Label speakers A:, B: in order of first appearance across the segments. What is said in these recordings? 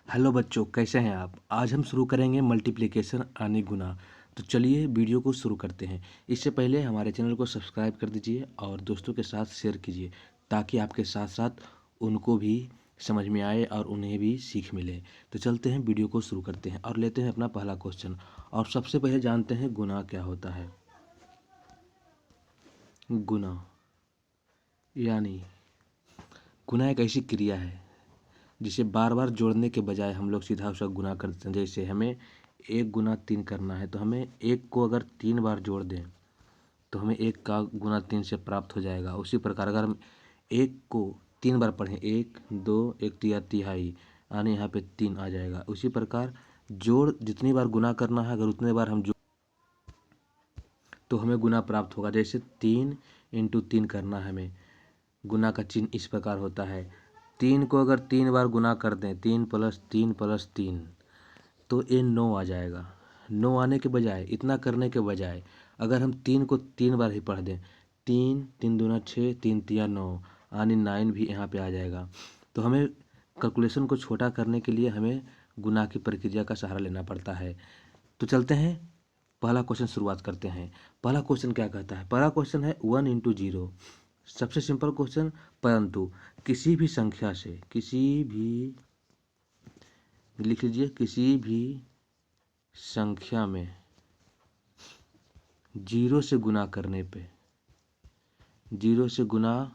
A: Hello बच्चों, कैसे हैं आप। आज हम शुरू करेंगे मल्टीप्लिकेशन यानी गुना। तो चलिए वीडियो को शुरू करते हैं। इससे पहले हमारे चैनल को सब्सक्राइब कर दीजिए और दोस्तों के साथ शेयर कीजिए ताकि आपके साथ साथ उनको भी समझ में आए और उन्हें भी सीख मिले। तो चलते हैं, वीडियो को शुरू करते हैं और लेते हैं अपना पहला क्वेश्चन। और सबसे पहले जानते हैं गुना क्या होता है। गुना यानी गुना एक ऐसी क्रिया है जिसे बार बार जोड़ने के बजाय हम लोग सीधा उसका गुना करते हैं। जैसे हमें 1 गुना 3 करना है तो हमें 1 को अगर 3 बार जोड़ दें तो हमें 1 का गुना 3 से प्राप्त हो जाएगा। उसी प्रकार अगर हम 1 को 3 बार पढ़ें, 1 2 1 तिया तिहाई यानी यहाँ पे 3 आ जाएगा। उसी प्रकार जोड़ जितनी बार गुना करना है, अगर उतने बार हम जोड़ तो हमें गुना प्राप्त होगा। जैसे 3 इंटू 3 करना है हमें, गुना का चिन्ह इस प्रकार होता है। 3 को अगर 3 बार गुना कर दें, 3 + 3 + 3 तो ये 9 आ जाएगा। 9 आने के बजाय, इतना करने के बजाय अगर हम 3 को 3 बार ही पढ़ दें, 3 3 दूना 6 3 तिया 9 यानी 9 भी यहाँ पे आ जाएगा। तो हमें कैलकुलेशन को छोटा करने के लिए हमें गुना की प्रक्रिया का सहारा लेना पड़ता है। तो चलते हैं, पहला क्वेश्चन शुरुआत करते हैं। पहला क्वेश्चन क्या कहता है। पहला क्वेश्चन है 1 × 0। सबसे सिंपल क्वेश्चन, परंतु किसी भी संख्या से, लिख लीजिए, किसी भी संख्या में 0 से गुना करने पे, 0 से गुना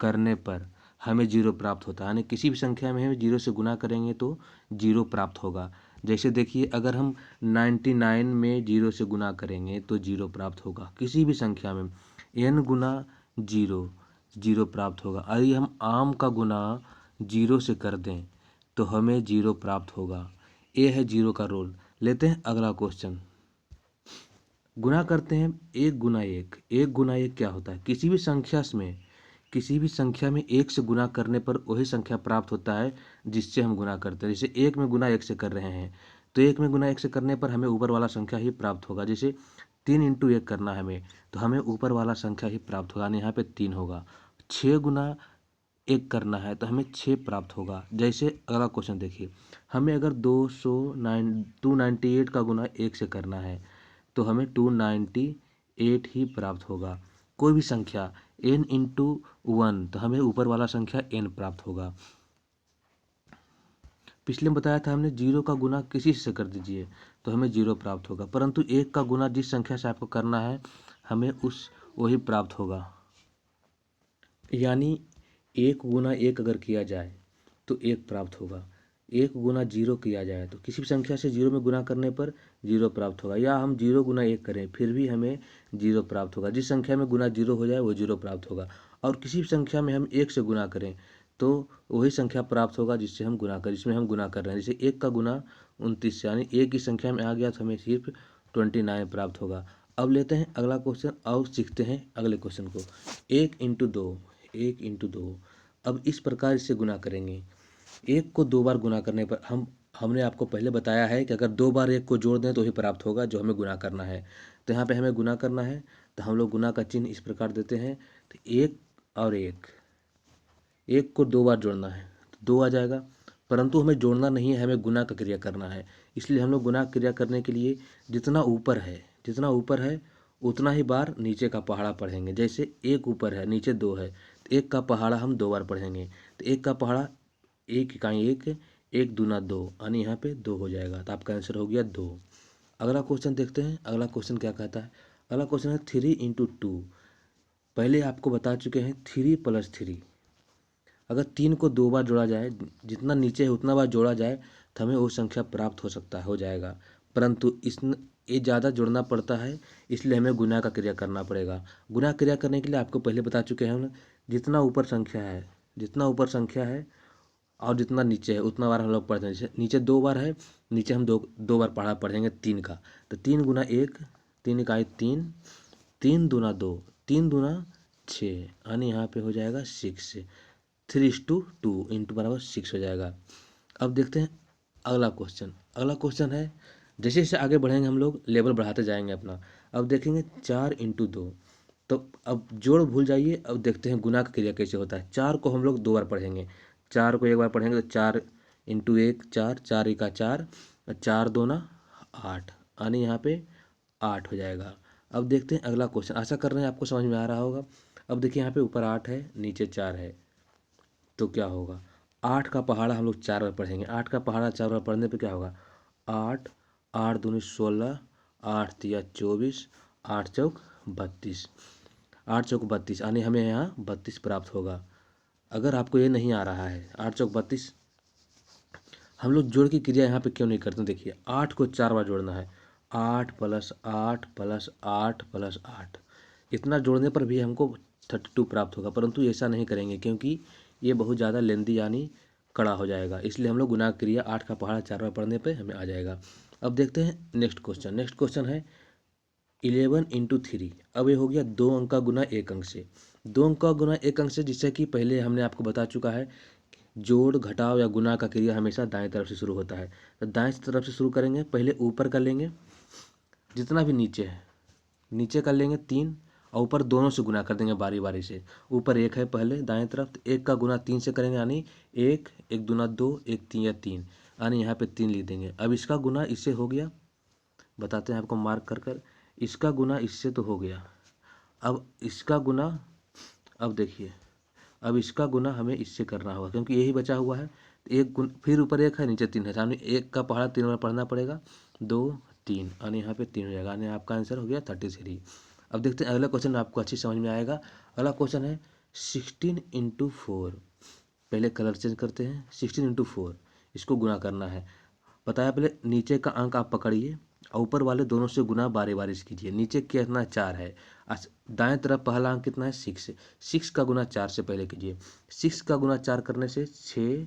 A: करने पर हमें 0 प्राप्त होता है। यानी किसी भी संख्या में हम 0 से गुना करेंगे तो 0 प्राप्त होगा। जैसे देखिए, अगर हम 99 में 0 से गुना करेंगे तो 0 प्राप्त होगा। किसी भी संख्या में n गुना 0 0 प्राप्त होगा। यदि हम आम का गुना 0 से कर दें तो हमें 0 प्राप्त होगा। ये है 0 का रोल। लेते हैं अगला क्वेश्चन। गुना करते हैं 1 गुना 1। 1 गुना 1 क्या होता है। किसी भी संख्या में 1 से गुना करने पर वही संख्या प्राप्त होता है जिससे हम गुना करते हैं। जैसे 1 में गुना 1 से कर रहे हैं तो 1 में गुना 1 से करने पर हमें ऊपर वाला संख्या ही प्राप्त होगा। जैसे 3 × 1 करना है हमें, तो हमें ऊपर वाला संख्या ही प्राप्त होगा, यानी यहाँ पे 3 होगा। 6 गुना 1 करना है तो हमें 6 प्राप्त होगा। जैसे अगला क्वेश्चन देखिए, हमें अगर 298 का गुना 1 से करना है तो हमें 298 ही प्राप्त होगा। कोई भी संख्या n × 1 तो हमें ऊपर वाला संख्या n प्राप्त होगा। पिछले में बताया था हमने 0 का गुना किसी से कर दीजिए तो हमें 0 प्राप्त होगा, परंतु 1 का गुना जिस संख्या से आपको करना है हमें वही प्राप्त होगा। यानी 1 गुना 1 अगर किया जाए तो 1 प्राप्त होगा। 1 गुना 0 किया जाए तो किसी भी संख्या से 0 में गुना करने पर 0 प्राप्त होगा। या हम 0 गुना 1 करें फिर भी हमें 0 प्राप्त होगा। जिस संख्या में गुना 0 हो जाए वो 0 प्राप्त होगा। और किसी भी संख्या में हम 1 से गुना करें तो वही संख्या प्राप्त होगा जिसमें हम गुना कर रहे हैं। जैसे 1 का गुना 29 से, यानी 1 की संख्या में आ गया तो हमें सिर्फ 29 प्राप्त होगा। अब लेते हैं अगला क्वेश्चन और सीखते हैं अगले क्वेश्चन को। 1 × 2, 1 × 2। अब इस प्रकार इससे गुना करेंगे। 1 को 2 बार गुना करने पर हमने आपको पहले बताया है कि अगर 2 बार 1 को जोड़ दें तो ही प्राप्त होगा जो हमें गुना करना है। तो यहाँ पे हमें गुना करना है तो हम लोग गुना का चिन्ह इस प्रकार देते हैं। तो 1 और 1 को 2 बार जोड़ना है तो 2 आ जाएगा, परंतु हमें जोड़ना नहीं है, हमें गुना का क्रिया करना है। इसलिए हम लोग गुना क्रिया करने के लिए जितना ऊपर है उतना ही बार नीचे का पहाड़ा पढ़ेंगे। जैसे 1 ऊपर है नीचे 2 है तो 1 का पहाड़ा हम 2 बार पढ़ेंगे। तो 1 का पहाड़ा 1 इकाई 1, 1 दूना 2 यानी यहाँ पे 2 हो जाएगा। तो आपका आंसर हो गया 2। अगला क्वेश्चन देखते हैं। अगला क्वेश्चन क्या कहता है। अगला क्वेश्चन है 3 × 2। पहले आपको बता चुके हैं 3 + 3। अगर 3 को 2 बार जोड़ा जाए, जितना नीचे है उतना बार जोड़ा जाए तो हमें वो संख्या प्राप्त हो जाएगा। परंतु ये ज़्यादा जोड़ना पड़ता है, इसलिए हमें गुना का क्रिया करना पड़ेगा। गुना क्रिया करने के लिए आपको पहले बता चुके हैं हम, जितना ऊपर संख्या है और जितना नीचे है उतना बार हम लोग पढ़ते हैं। जैसे नीचे 2 बार है, नीचे हम दो बार पढ़ा पढ़ेंगे 3 का। तो 3 गुना 1, 3 इकाई 3, 3 दूना 2, 3 दूना 6 यानी यहाँ पे हो जाएगा 6। 3:2 इंटू बराबर 6 हो जाएगा। अब देखते हैं अगला क्वेश्चन। अगला क्वेश्चन है, जैसे जैसे आगे बढ़ेंगे हम लोग लेवल बढ़ाते जाएंगे अपना। अब देखेंगे 4 × 2। तो अब जोड़ भूल जाइए, अब देखते हैं गुना का क्रिया कैसे होता है। 4 को हम लोग 2 बार पढ़ेंगे, 4 को एक बार पढ़ेंगे तो 4 इंटू 1 4, 4 एका 4, 4 दूना 8, यानी यहाँ पे 8 हो जाएगा। अब देखते हैं अगला क्वेश्चन, आशा कर रहे हैं आपको समझ में आ रहा होगा। अब देखिए यहाँ पे ऊपर 8 है, नीचे 4 है, तो क्या होगा, 8 का पहाड़ा हम लोग 4 बार पढ़ेंगे। 8 का पहाड़ा 4 बार पढ़ने पे क्या होगा, 8, 8 दूनी 16, 8 तिया 24, 8 चौक 32, 8 चौक 32, यानी हमें यहाँ 32 प्राप्त होगा। अगर आपको ये नहीं आ रहा है 8 चौक 32, हम लोग जोड़ की क्रिया यहाँ पे क्यों नहीं करते, देखिए 8 को 4 बार जोड़ना है, 8 प्लस 8 प्लस 8 प्लस 8, इतना जोड़ने पर भी हमको 32 प्राप्त होगा, परंतु ऐसा नहीं करेंगे क्योंकि ये बहुत ज़्यादा लेंदी यानी कड़ा हो जाएगा, इसलिए हम लोग गुना क्रिया 8 का पहाड़ा 4 बार पढ़ने पे हमें आ जाएगा। अब देखते हैं नेक्स्ट क्वेश्चन। नेक्स्ट क्वेश्चन है 11 इंटू 3। अब ये हो गया 2 अंक का गुना 1 अंक से, 2 अंक का गुना 1 अंक से, जिससे कि पहले हमने आपको बता चुका है जोड़ घटाव या गुना का क्रिया हमेशा दाएं तरफ से शुरू होता है। तो दाएं तरफ से शुरू करेंगे, पहले ऊपर कर लेंगे, जितना भी नीचे है नीचे कर लेंगे 3, और ऊपर दोनों से गुना कर देंगे बारी बारी से। ऊपर 1 है पहले दाएं तरफ, तो 1 का गुना 3 से करेंगे, यानी 1, 1 दूना 2, 1 3 या 3, यानी यहाँ पे 3 लिख देंगे। अब इसका गुना इससे हो गया, बताते हैं आपको मार्क कर कर, इसका गुना इससे तो हो गया। अब इसका गुना, अब देखिए अब इसका गुना हमें इससे करना होगा क्योंकि यही बचा हुआ है। एक गुण, फिर ऊपर 1 है नीचे 3 है, सामने 1 का पहाड़ा 3 बार पढ़ना पड़ेगा, 2 3, यानी यहाँ पे 3 हो जाएगा, यानी आपका आंसर हो गया 33। अब देखते हैं अगला क्वेश्चन, आपको अच्छी समझ में आएगा। अगला क्वेश्चन है 16 इंटू 4। पहले कलर चेंज करते हैं, 16 इंटू 4 इसको गुना करना है। बताया पहले नीचे का अंक आप पकड़िए और ऊपर वाले दोनों से गुना बारी बारी से कीजिए। नीचे कितना 4 है, दाएं तरफ पहला अंक कितना है 6, 6 का गुना 4 से पहले कीजिए। 6 का गुना 4 करने से 6,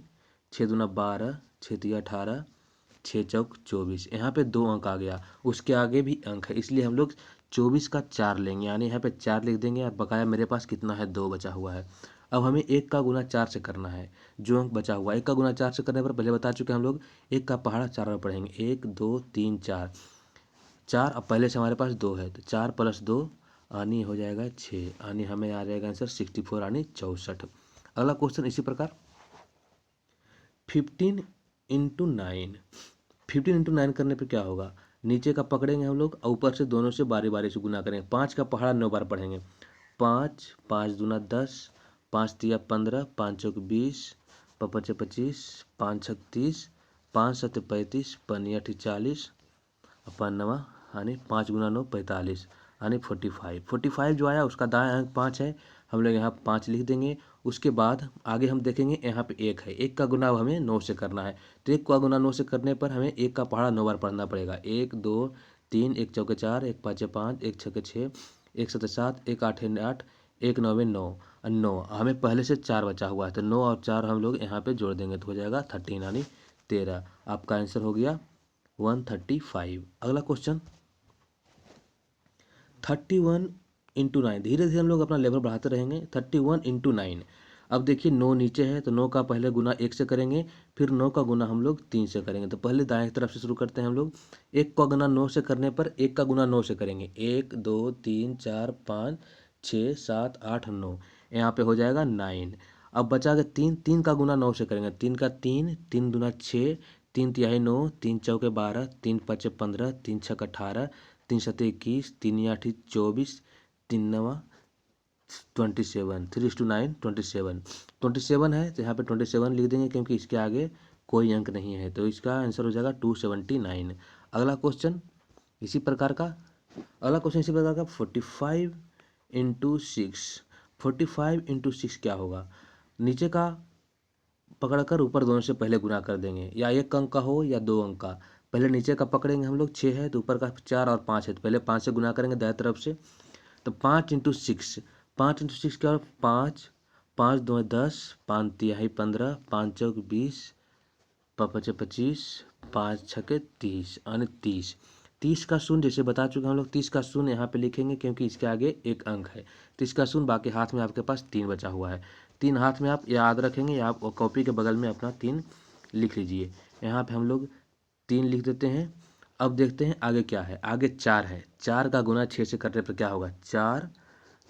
A: 6 दूना 12, 6 तिया 18, 6 चौक 24, यहाँ पे 2 अंक आ गया, उसके आगे भी अंक है, इसलिए हम लोग 24 का 4 लेंगे, यानी यहाँ पे 4 लिख देंगे और बकाया मेरे पास कितना है 2 बचा हुआ है। अब हमें 1 का गुना 4 से करना है, जो अंक बचा हुआ है 1 का गुना 4 से करने पर पहले बता चुके हैं हम लोग 1 का पहाड़ा 4 बार पढ़ेंगे, 1 2 3 4, 4 अब पहले से हमारे पास 2 है, तो 4 प्लस 2 आनी हो जाएगा 6, आनी हमें आ जाएगा आंसर 64 आनी 64। अगला क्वेश्चन इसी प्रकार 15 इंटू 9। 15 इंटू 9 करने पे क्या होगा, नीचे का पकड़ेंगे हम लोग और ऊपर से दोनों से बारी बारी से गुना करेंगे। 5 का पहाड़ा 9 बार पढ़ेंगे, 5, 5 दूना 10, 5 तिया 15, 5 चौक 20, 5 पचे 25, 5 छक 30, 5 सत 35, 5 अठी 40, अपन नवा, यानी 5 गुना 9 45, यानी 45। 45 जो आया उसका दाएं अंक 5 है, हम लोग यहाँ 5 लिख देंगे। उसके बाद आगे हम देखेंगे यहाँ पे 1 है, 1 का गुना अब हमें 9 से करना है, तो 1 का गुना 9 से करने पर हमें 1 का पहाड़ा 9 बार पढ़ना पड़ेगा, 1 2 3, 1 चौके 4, 1 पाँचे 5, 1 छके 6, 1 सते 7, 1 आठे 8, 1 9 9, और 9 हमें पहले से 4 बचा हुआ है, तो 9 और 4 हम लोग यहाँ पे जोड़ देंगे तो हो जाएगा 13, यानी 13। आपका आंसर हो गया 135। अगला क्वेश्चन 31 इंटू 9। धीरे धीरे हम लोग अपना लेवल बढ़ाते रहेंगे। 31 इंटू 9, अब देखिए 9 नीचे है तो 9 का पहले गुना 1 से करेंगे, फिर 9 का गुना हम लोग 3 से करेंगे। तो पहले दाएं तरफ से शुरू करते हैं हम लोग, 1 का गुना 9 से करने पर 1 का गुना 9 से करेंगे, 1 2 3 4 5 6 7 8 9, यहाँ पे हो जाएगा 9। अब बचा के 3, 3 का गुना 9 से करेंगे, 3 का 3, 3 दूना 6, 3 तिहाई 9, 3 चौके 12, 3 पचे 15, 3 छक 18, 3 सते 21, 3 आठी 24, 3 नवा 27, 3:9 27। 27 है तो यहाँ पे 27 लिख देंगे क्योंकि इसके आगे कोई अंक नहीं है, तो इसका आंसर हो जाएगा 279। अगला क्वेश्चन इसी प्रकार का 45 इंटू 6। 45 इंटू 6 क्या होगा, नीचे का पकड़कर ऊपर दोनों से पहले गुना कर देंगे, या 1 अंक का हो या 2 अंक का। पहले नीचे का पकड़ेंगे हम लोग, 6 है तो ऊपर का 4 और 5 है तो पहले 5 से गुना करेंगे दाएं तरफ से, तो 5 इंटू 6, 5 इंटू 6 क्या, 5, 5 2 10, 5 तिहाई 15, 5 चौक 20, 5 पचे 25, 5 छके 30, यानी 30। 30 का शून्य जैसे बता चुके हम लोग, 30 का शून्य यहाँ पे लिखेंगे क्योंकि इसके आगे 1 अंक है, 30 का शून्य, बाकी हाथ में आपके पास 3 बचा हुआ है, 3 हाथ में आप याद रखेंगे या आप कॉपी के बगल में अपना 3 लिख लीजिए। यहाँ पे हम लोग 3 लिख देते हैं। अब देखते हैं आगे क्या है, आगे 4 है, 4 का गुना 6 से करने पर क्या होगा, 4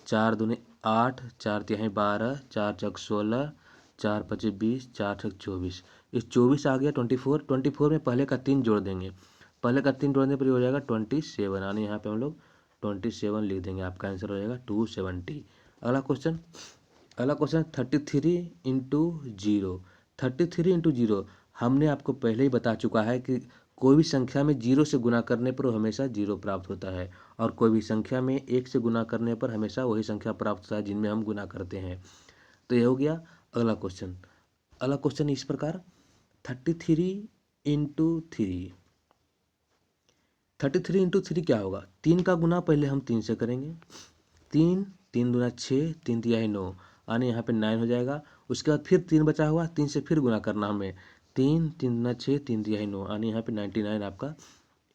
A: 4 दूनी 8, 4 तिहाई 12, 4 चौक 16, 4 पचे 20, 4 छक 24। इस 24 आ गया 24। 24 में पहले का 3 जोड़ देंगे, पहले का 3 जोड़ने पर ये हो जाएगा 27, यानी यहाँ पे हम लोग 27 लिख देंगे। आपका आंसर हो जाएगा 270। अगला क्वेश्चन 33 इंटू 0। 33 इंटू 0 हमने आपको पहले ही बता चुका है कि कोई भी संख्या में 0 से गुना करने पर वो हमेशा 0 प्राप्त होता है, और कोई भी संख्या में 1 से गुना करने पर हमेशा वही संख्या प्राप्त होता है जिनमें हम गुना करते हैं। तो ये हो गया अगला क्वेश्चन इस प्रकार 33 इंटू 3। 33 इंटू 3 क्या होगा? 3 का गुना पहले हम 3 से करेंगे। 3 दूना 6, 3 तिहाई 9, यानी यहाँ पे 9 हो जाएगा। उसके बाद फिर 3 बचा हुआ, 3 से फिर गुना करना हमें। 3 दूना 6, 3 तिहाई 9, यानी यहाँ पे 99 आपका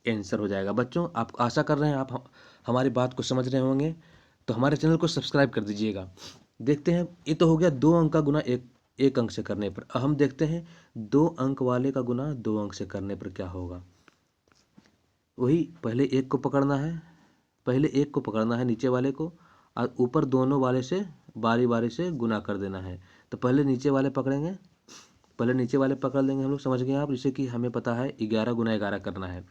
A: आंसर हो जाएगा। बच्चों, आप आशा कर रहे हैं आप हमारी बात को समझ रहे होंगे, तो हमारे चैनल को सब्सक्राइब कर दीजिएगा। देखते हैं, ये तो हो गया 2 अंक का गुना एक अंक से करने पर। अब हम देखते हैं 2 अंक वाले का गुना 2 अंक से करने पर क्या होगा। वही पहले एक को पकड़ना है, नीचे वाले को, और ऊपर दोनों वाले से बारी बारी से गुना कर देना है। तो पहले नीचे वाले पकड़ लेंगे हम लोग, समझ गए आप। जैसे कि हमें पता है 11 गुना 11 करना है,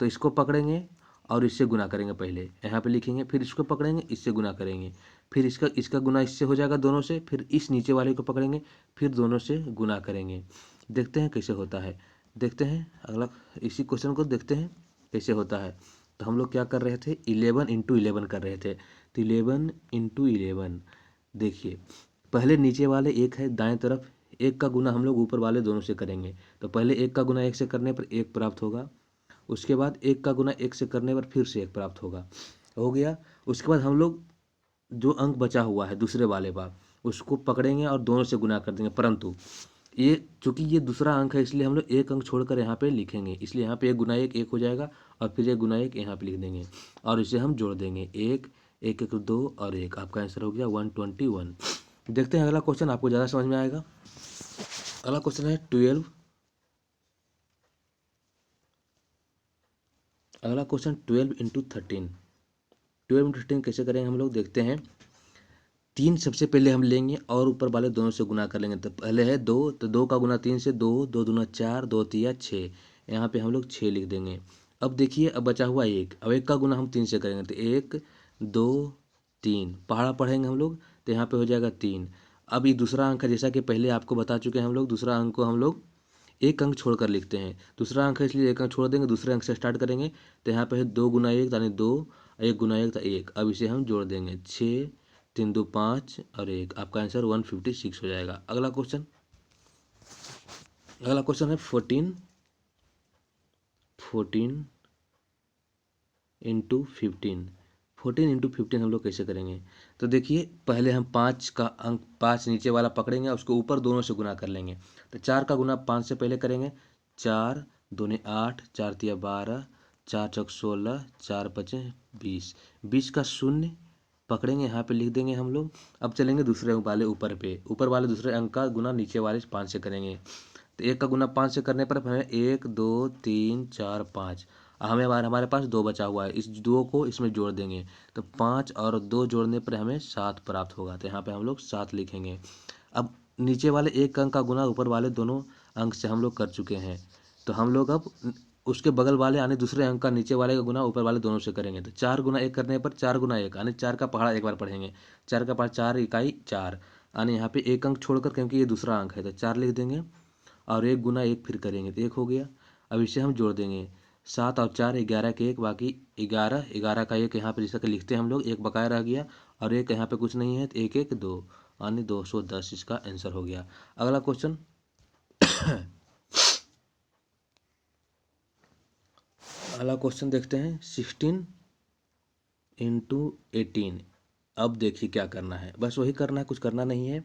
A: तो इसको पकड़ेंगे और इससे गुना करेंगे। पहले यहाँ पे लिखेंगे, फिर इसको पकड़ेंगे, इससे गुना करेंगे, फिर इसका गुना इससे हो जाएगा दोनों से, फिर इस नीचे वाले को पकड़ेंगे, फिर दोनों से गुना करेंगे। देखते हैं कैसे होता है। देखते हैं अगला, इसी क्वेश्चन को देखते हैं कैसे होता है। तो हम लोग क्या कर रहे थे, 11 इंटू 11 कर रहे थे। तो 11 इंटू 11, देखिए पहले नीचे वाले एक है दाएं तरफ, एक का गुना हम लोग ऊपर वाले दोनों से करेंगे। तो पहले एक का गुना एक से करने पर एक प्राप्त होगा, उसके बाद एक का गुना एक से करने पर फिर से एक प्राप्त होगा, हो गया। उसके बाद हम लोग जो अंक बचा हुआ है दूसरे वाले का, उसको पकड़ेंगे और दोनों से गुना कर देंगे। परंतु ये चूंकि ये दूसरा अंक है, इसलिए हम लोग एक अंक छोड़कर यहाँ पे लिखेंगे, इसलिए यहाँ पे 1 गुना 1 1 हो जाएगा, और फिर 1 गुना 1 यहाँ पे लिख देंगे, और इसे हम जोड़ देंगे। 1 1 1 2 और 1, आपका आंसर हो गया 121। देखते हैं अगला क्वेश्चन, आपको ज़्यादा समझ में आएगा। अगला क्वेश्चन है 12। अगला क्वेश्चन 12 इंटू 13। 12 इंटू 13 कैसे करेंगे हम लोग, देखते हैं। 3 सबसे पहले हम लेंगे और ऊपर वाले दोनों से गुना कर लेंगे। तो पहले है 2, तो 2 का गुना 3 से 2, 2 दूना 4, 2 तिया 6, यहाँ पे हम लोग 6 लिख देंगे। अब देखिए, अब बचा हुआ 1, अब 1 का गुना हम 3 से करेंगे। तो 1 2 3 पहाड़ा पढ़ेंगे हम लोग, तो यहाँ पे हो जाएगा 3। अब ये दूसरा अंक है, जैसा कि पहले आपको बता चुके हैं हम लोग, दूसरा अंक को हम लोग एक अंक छोड़कर लिखते हैं। दूसरा अंक है इसलिए एक अंक छोड़ देंगे, दूसरे अंक से स्टार्ट करेंगे। तो यहाँ पे है 2 गुना 1 यानी 2, 1 गुना 1 था 1। अब इसे हम जोड़ देंगे, 6 3 2 5 और 1, आपका आंसर 156 हो जाएगा। अगला क्वेश्चन है 14 इंटू 15। 14 इंटू 15 हम लोग कैसे करेंगे, तो देखिए पहले हम 5 का अंक, 5 नीचे वाला पकड़ेंगे, उसको ऊपर दोनों से गुना कर लेंगे। तो 4 का गुना 5 से पहले करेंगे। 4 दूनी 8, 4 तिया 12, 4 चौक 16, 4 पचे 20, 20 का शून्य पकड़ेंगे, यहाँ पे लिख देंगे हम लोग। अब चलेंगे दूसरे वाले ऊपर वाले दूसरे अंक का गुना नीचे वाले 5 से करेंगे। तो 1 का गुना 5 से करने पर हमें 1 2 3 4 5, हमारे पास 2 बचा हुआ है, इस 2 को इसमें जोड़ देंगे। तो 5 और 2 जोड़ने पर हमें 7 प्राप्त होगा। तो यहाँ पे हम लोग 7 लिखेंगे। अब नीचे वाले एक अंक का गुना ऊपर वाले दोनों अंक से हम लोग कर चुके हैं, तो हम लोग अब उसके बगल वाले यानी दूसरे अंक का नीचे वाले का गुना ऊपर वाले दोनों से करेंगे। तो 4 गुना 1 करने पर 4 गुना 1 यानी 4 का पहाड़ा एक बार पढ़ेंगे। 4 का पहाड़ा 4 इकाई 4, यानी यहाँ पे एक अंक छोड़कर, क्योंकि ये दूसरा अंक है तो 4 लिख देंगे, और 1 गुना 1 फिर करेंगे तो 1 हो गया। अब इसे हम जोड़ देंगे, 7 और 4 11 के 1, बाकी 11 का 1 यहाँ पे जैसा कि लिखते हैं हम लोग, 1 बकाया रह गया, और 1 यहाँ पे कुछ नहीं है, तो 1 1 2 यानी 210 इसका आंसर हो गया। अगला क्वेश्चन देखते हैं 16 इंटू 18। अब देखिए क्या करना है, बस वही करना है, कुछ करना नहीं है।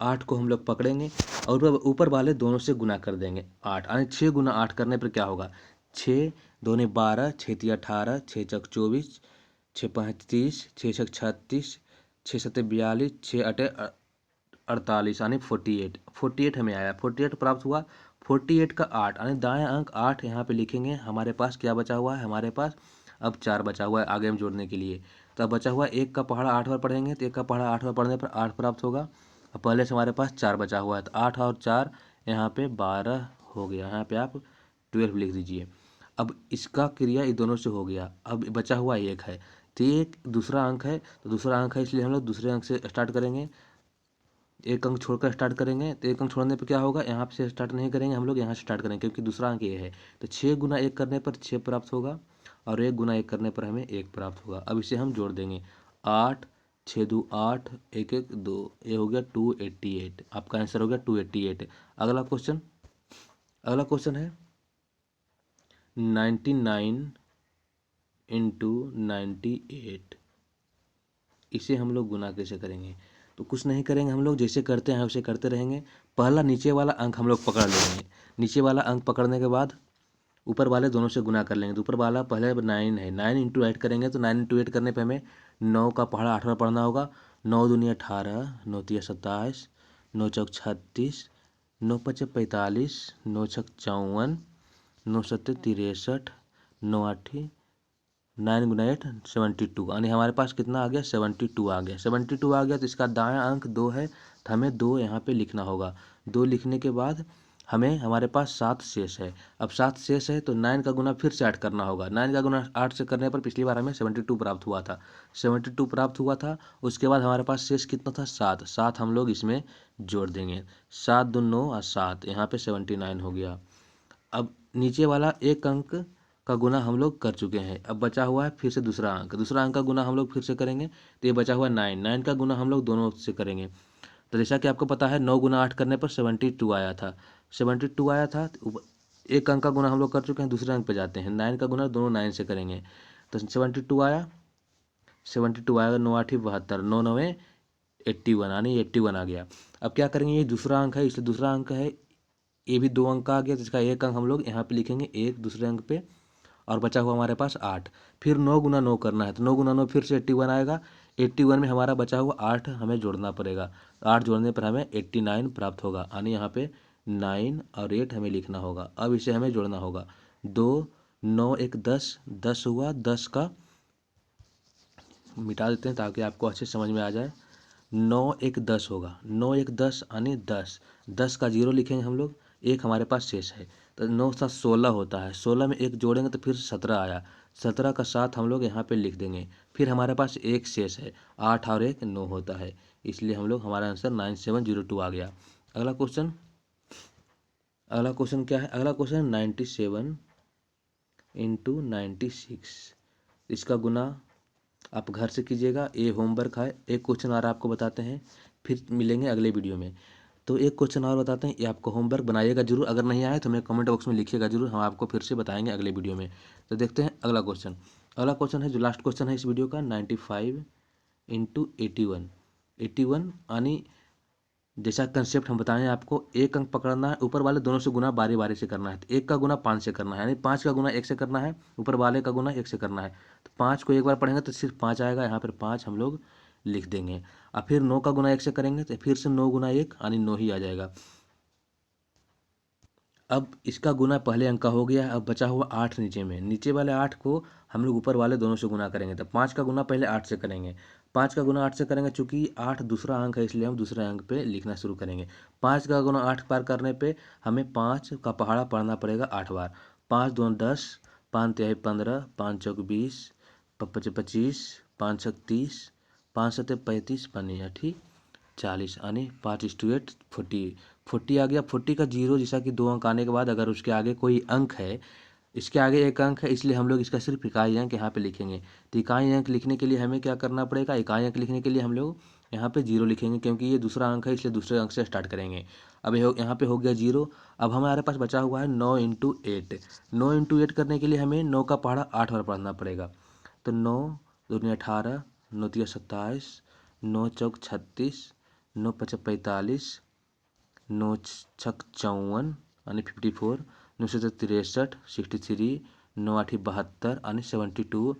A: 8 को हम लोग पकड़ेंगे और ऊपर वाले दोनों से गुना कर देंगे। 8 यानी 6 गुना 8 करने पर क्या होगा, 6 दूनी 12, 6 तिया 18, 6 चौक 24, 6 5 30, 6 छक 36, 6 7 42, 6 8 48 यानी 48 हमें आया, 48 प्राप्त हुआ। 48 का 8 यानी दाएं अंक 8 यहाँ पे लिखेंगे। हमारे पास क्या बचा हुआ है, हमारे पास अब 4 बचा हुआ है आगे हम जोड़ने के लिए। तो अब बचा हुआ 1 का पहाड़ा 8 बार पढ़ेंगे तो 1 का पहाड़ा 8 बार पढ़ने पर 8 प्राप्त होगा। अब पहले से हमारे पास 4 बचा हुआ है तो 8 और 4 यहाँ पे 12 हो गया। यहाँ पे आप 12 लिख दीजिए। अब इसका क्रिया इन दोनों से हो गया। अब बचा हुआ 1 है तो ये एक दूसरा अंक है, तो दूसरा अंक है इसलिए हम लोग दूसरे अंक से स्टार्ट करेंगे। एक अंक छोड़कर स्टार्ट करेंगे तो एक अंक छोड़ने पर क्या होगा, यहाँ से स्टार्ट नहीं करेंगे हम लोग, यहाँ से स्टार्ट करेंगे क्योंकि दूसरा अंक ये है। तो 6 गुना 1 करने पर 6 प्राप्त होगा और 1 गुना 1 करने पर हमें 1 प्राप्त होगा। अब इसे हम जोड़ देंगे। 8 6 2 8 1 1 2, ये हो गया 288। आपका आंसर हो गया 288। अगला क्वेश्चन है 99 इंटू 98। इसे हम लोग गुना कैसे करेंगे, तो कुछ नहीं करेंगे हम लोग, जैसे करते हैं वैसे करते रहेंगे। पहला नीचे वाला अंक हम लोग पकड़ लेंगे। नीचे वाला अंक पकड़ने के बाद ऊपर वाले दोनों से गुना कर लेंगे। तो ऊपर वाला पहले 9 है, 9 इंटू 8 करेंगे तो 9 इंटू 8 करने पे हमें 9 का पहाड़ा 8 बार पढ़ना होगा। 9 दूनी 18, 9 तिया 27, 9 चौक 36, 9 पचे 45, 9 छक 54, 9 सत्ते 63, 9 आठी 9 गुना 8 72, यानी हमारे पास कितना आ गया 72 आ गया। 72 आ गया तो इसका दायां अंक 2 है तो हमें 2 यहाँ पे लिखना होगा। 2 लिखने के बाद हमें हमारे पास 7 शेष है। अब 7 शेष है तो 9 का गुना फिर से 8 करना होगा। 9 का गुना 8 से करने पर पिछली बार हमें 72 प्राप्त हुआ था। 72 प्राप्त हुआ था, उसके बाद हमारे पास शेष कितना था 7। 7 हम लोग इसमें जोड़ देंगे। 7 2 9 और 7, यहाँ पे 79 हो गया। अब नीचे वाला एक अंक का गुना हम लोग कर चुके हैं। अब बचा हुआ है फिर से दूसरा अंक का गुना हम लोग फिर से करेंगे। तो ये बचा हुआ 9 का गुना हम लोग दोनों से करेंगे। तो जैसा कि आपको पता है 9 गुना 8 करने पर 72 आया था। 72 आया था तो एक अंक का गुना हम लोग कर चुके हैं, दूसरे अंक पे जाते हैं। 9 का गुना दोनों 9 से करेंगे तो 72 आया। 72 आएगा 9 8 72, 9 9 81, यानी 81 आ गया। अब क्या करेंगे, ये दूसरा अंक है इसलिए दूसरा अंक है, ये भी 2 अंक का आ गया तो इसका एक अंक हम लोग यहाँ पे लिखेंगे एक दूसरे अंक पे, और बचा हुआ हमारे पास 8। फिर 9 गुना 9 करना है तो 9 गुना 9 फिर से 81 आएगा। 81 में हमारा बचा हुआ 8 हमें जोड़ना पड़ेगा। 8 जोड़ने पर हमें 89 प्राप्त होगा, यानी यहाँ पे 9 और 8 हमें लिखना होगा। अब इसे हमें जोड़ना होगा। 2 9 1 10, 10 हुआ। 10 का मिटा देते हैं ताकि आपको अच्छे समझ में आ जाए। 9 1 10 होगा। 9 1 10 यानी 10। 10 का 0 लिखेंगे हम लोग, एक हमारे पास शेष है तो 9 7 16 होता है। 16 में एक जोड़ेंगे तो फिर 17 आया। 17 का 7 हम लोग यहाँ पे लिख देंगे। फिर हमारे पास एक शेष है, 8 और 1 9 होता है, इसलिए हम लोग हमारा आंसर 9702 आ गया। अगला क्वेश्चन क्या है, अगला क्वेश्चन 97 इंटू 96। इसका गुना आप घर से कीजिएगा, ये होमवर्क है। एक क्वेश्चन और आपको बताते हैं, फिर मिलेंगे अगले वीडियो में। तो एक क्वेश्चन और बताते हैं, ये आपको होमवर्क बनाइएगा जरूर, अगर नहीं आए तो हमें कमेंट बॉक्स में लिखिएगा जरूर, हम आपको फिर से बताएंगे अगले वीडियो में। तो देखते हैं अगला क्वेश्चन है जो लास्ट क्वेश्चन है इस वीडियो का, 95 इंटू 81। 81 यानी जैसा कंसेप्ट हम बताएं आपको, एक अंक पकड़ना है, ऊपर वाले दोनों से गुना बारी बारी से करना है। तो 1 का गुना 5 से करना है, यानी 5 का गुना 1 से करना है, ऊपर वाले का गुना 1 से करना है। तो 5 को एक बार पढ़ेंगे तो सिर्फ 5 आएगा, यहाँ पर 5 हम लोग लिख देंगे। और फिर 9 का गुना 1 से करेंगे तो फिर से 9 गुना 1 यानी 9 ही आ जाएगा। अब इसका गुना पहले अंक का हो गया, अब बचा हुआ 8 नीचे वाले 8 को हम लोग ऊपर वाले दोनों से गुना करेंगे। तो 5 का गुना पहले 8 से करेंगे। 5 का गुना 8 से करेंगे, चूंकि 8 दूसरा अंक है इसलिए हम दूसरे अंक पे लिखना शुरू करेंगे। 5 का गुना 8 बार करने पे हमें 5 का पहाड़ा पढ़ना पड़ेगा 8 बार। 5 2 10, 5 तिहाई 15, 5 चौक 20, 5 5 25, 5 छक 30, 5 7 35, 5 ठीक 40, यानी 5:8 40। 40 आ गया। 40 का 0 जैसा कि 2 अंक आने के बाद अगर उसके आगे कोई अंक है, इसके आगे एक अंक है इसलिए हम लोग इसका सिर्फ इकाई अंक यहाँ पे लिखेंगे। तो इकाई अंक लिखने के लिए हमें क्या करना पड़ेगा, इकाई अंक लिखने के लिए हम लोग यहाँ पे 0 लिखेंगे, क्योंकि ये दूसरा अंक है इसलिए दूसरे अंक से स्टार्ट करेंगे। अब यहाँ पे हो गया 0। अब हमारे पास बचा हुआ है 9 इंटू 8। 9 इंटू 8 करने के लिए हमें 9 का पहाड़ा 8 बार पढ़ना पड़ेगा। तो 9 दूनी 18, 9 तिया 27, 9 चौक 36, 9 पचा 45, 9 छक 54 यानी 54, 9 से 63 63, 9 8 72 यानी 72,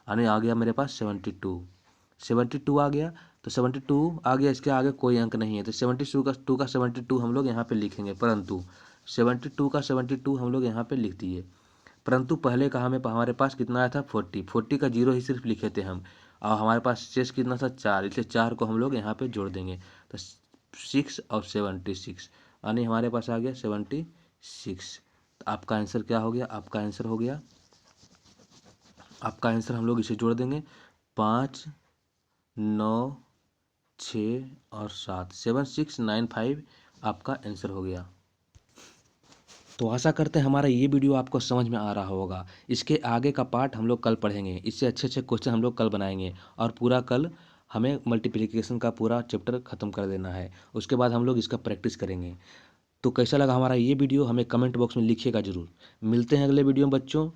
A: यानी आ गया मेरे पास 72 आ गया। तो 72 आ गया, इसके आगे कोई अंक नहीं है तो 72 का 72 हम लोग यहाँ पे लिखेंगे, परंतु 72 का 72 हम लोग यहाँ पे लिख दिए। परंतु पहले का हमें हमारे पास कितना आया था 40 का 0 ही सिर्फ लिखे थे हम, और हमारे पास शेष कितना था 4, इसलिए 4 को हम लोग यहाँ पे जोड़ देंगे। तो 6 और 76 यानी हमारे पास आ गया 76। तो आपका आंसर क्या हो गया? आपका आंसर हो गया, आपका आंसर हम लोग इसे जोड़ देंगे 5, 9, 6 और 7, 7695 आपका आंसर हो गया। तो आशा करते हैं हमारा ये वीडियो आपको समझ में आ रहा होगा। इसके आगे का पार्ट हम लोग कल पढ़ेंगे, इससे अच्छे अच्छे क्वेश्चन हम लोग कल बनाएंगे और पूरा कल हमें मल्टीप्लिकेशन का पूरा चैप्टर ख़त्म कर देना है। उसके बाद हम लोग इसका प्रैक्टिस करेंगे। तो कैसा लगा हमारा ये वीडियो हमें कमेंट बॉक्स में लिखिएगा ज़रूर। मिलते हैं अगले वीडियो में बच्चों,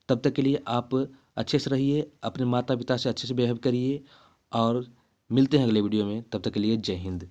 A: तब तक के लिए आप अच्छे से रहिए, अपने माता पिता से अच्छे से बिहेव करिए और मिलते हैं अगले वीडियो में। तब तक के लिए जय हिंद।